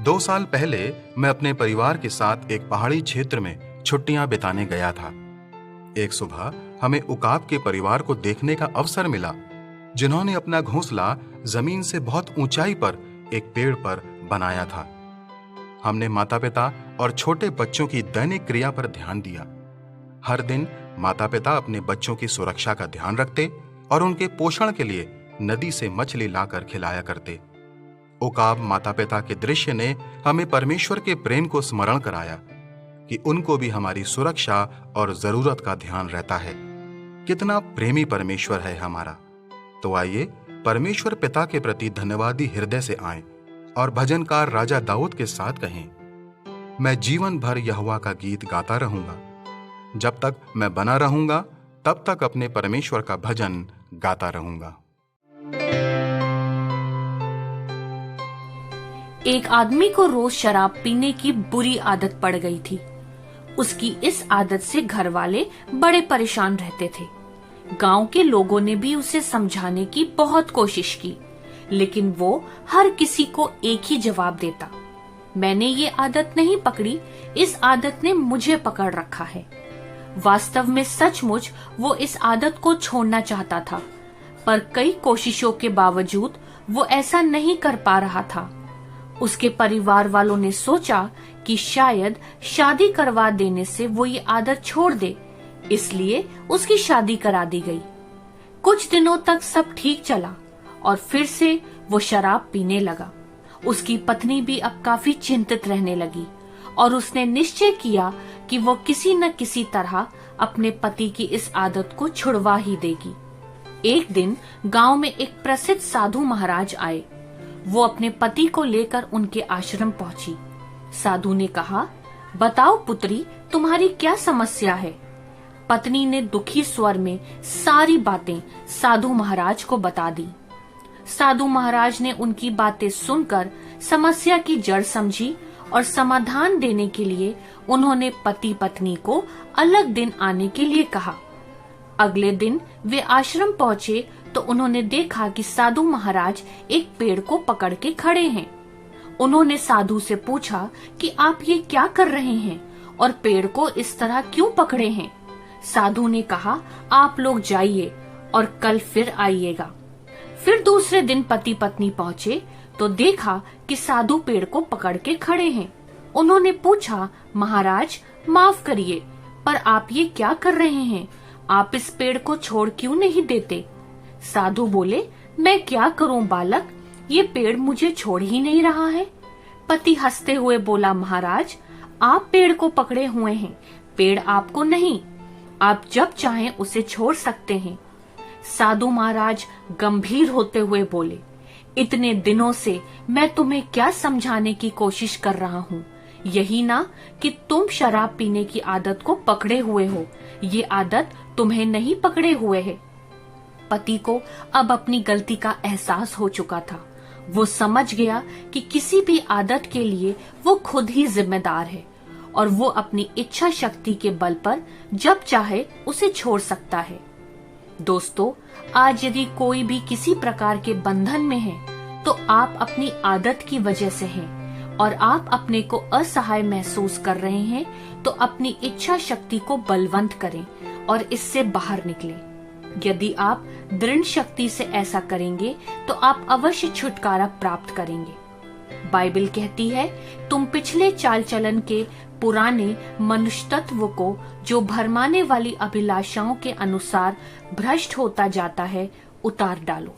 2 साल पहले मैं अपने परिवार के साथ एक पहाड़ी क्षेत्र में छुट्टियां बिताने गया था। एक सुबह हमें उकाब के परिवार को देखने का अवसर मिला, जिन्होंने अपना घोंसला जमीन से बहुत ऊंचाई पर एक पेड़ पर बनाया था। हमने माता पिता और छोटे बच्चों की दैनिक क्रिया पर ध्यान दिया। हर दिन माता पिता अपने बच्चों की सुरक्षा का ध्यान रखते और उनके पोषण के लिए नदी से मछली लाकर खिलाया करते। उकाब माता पिता के दृश्य ने हमें परमेश्वर के प्रेम को स्मरण कराया कि उनको भी हमारी सुरक्षा और जरूरत का ध्यान रहता है। कितना प्रेमी परमेश्वर है हमारा। तो आइए परमेश्वर पिता के प्रति धन्यवादी हृदय से आएं और भजनकार राजा दाऊद के साथ कहें, मैं जीवन भर यहोवा का गीत गाता रहूंगा। जब तक मैं बना रहूंगा तब तक अपने परमेश्वर का भजन गाता रहूंगा। एक आदमी को रोज शराब पीने की बुरी आदत पड़ गई थी। उसकी इस आदत से घर वाले बड़े परेशान रहते थे। गांव के लोगों ने भी उसे समझाने की बहुत कोशिश की, लेकिन वो हर किसी को एक ही जवाब देता, मैंने ये आदत नहीं पकड़ी, इस आदत ने मुझे पकड़ रखा है। वास्तव में सचमुच वो इस आदत को छोड़ना चाहता था, पर कई कोशिशों के बावजूद वो ऐसा नहीं कर पा रहा था। उसके परिवार वालों ने सोचा कि शायद शादी करवा देने से वो ये आदत छोड़ दे, इसलिए उसकी शादी करा दी गई। कुछ दिनों तक सब ठीक चला और फिर से वो शराब पीने लगा। उसकी पत्नी भी अब काफी चिंतित रहने लगी और उसने निश्चय किया कि वो किसी न किसी तरह अपने पति की इस आदत को छुड़वा ही देगी। एक दिन गांव में एक प्रसिद्ध साधु महाराज आए। वो अपने पति को लेकर उनके आश्रम पहुंची। साधु ने कहा, बताओ पुत्री, तुम्हारी क्या समस्या है? पत्नी ने दुखी स्वर में सारी बातें साधु महाराज को बता दी। साधु महाराज ने उनकी बातें सुनकर समस्या की जड़ समझी और समाधान देने के लिए उन्होंने पति पत्नी को अलग दिन आने के लिए कहा। अगले दिन वे आश्रम पहुंचे तो उन्होंने देखा कि साधु महाराज एक पेड़ को पकड़ के खड़े हैं। उन्होंने साधु से पूछा कि आप ये क्या कर रहे हैं और पेड़ को इस तरह क्यों पकड़े हैं? साधु ने कहा, आप लोग जाइए और कल फिर आइएगा। फिर दूसरे दिन पति पत्नी पहुंचे तो देखा कि साधु पेड़ को पकड़ के खड़े हैं। उन्होंने पूछा, महाराज माफ करिए, पर आप ये क्या कर रहे हैं? आप इस पेड़ को छोड़ क्यों नहीं देते? साधु बोले, मैं क्या करूं बालक, ये पेड़ मुझे छोड़ ही नहीं रहा है। पति हंसते हुए बोला, महाराज आप पेड़ को पकड़े हुए हैं, पेड़ आपको नहीं, आप जब चाहें उसे छोड़ सकते हैं। साधु महाराज गंभीर होते हुए बोले, इतने दिनों से मैं तुम्हें क्या समझाने की कोशिश कर रहा हूँ, यही ना कि तुम शराब पीने की आदत को पकड़े हुए हो, ये आदत तुम्हें नहीं पकड़े हुए है। पति को अब अपनी गलती का एहसास हो चुका था। वो समझ गया कि किसी भी आदत के लिए वो खुद ही जिम्मेदार है और वो अपनी इच्छा शक्ति के बल पर जब चाहे उसे छोड़ सकता है। दोस्तों, आज यदि कोई भी किसी प्रकार के बंधन में है तो आप अपनी आदत की वजह से हैं और आप अपने को असहाय महसूस कर रहे हैं, तो अपनी इच्छा शक्ति को बलवंत करें और इससे बाहर निकलें। यदि आप दृढ़ शक्ति से ऐसा करेंगे तो आप अवश्य छुटकारा प्राप्त करेंगे। बाइबल कहती है, तुम पिछले चाल चलन के पुराने मनुष्य तत्व को जो भरमाने वाली अभिलाषाओं के अनुसार भ्रष्ट होता जाता है उतार डालो।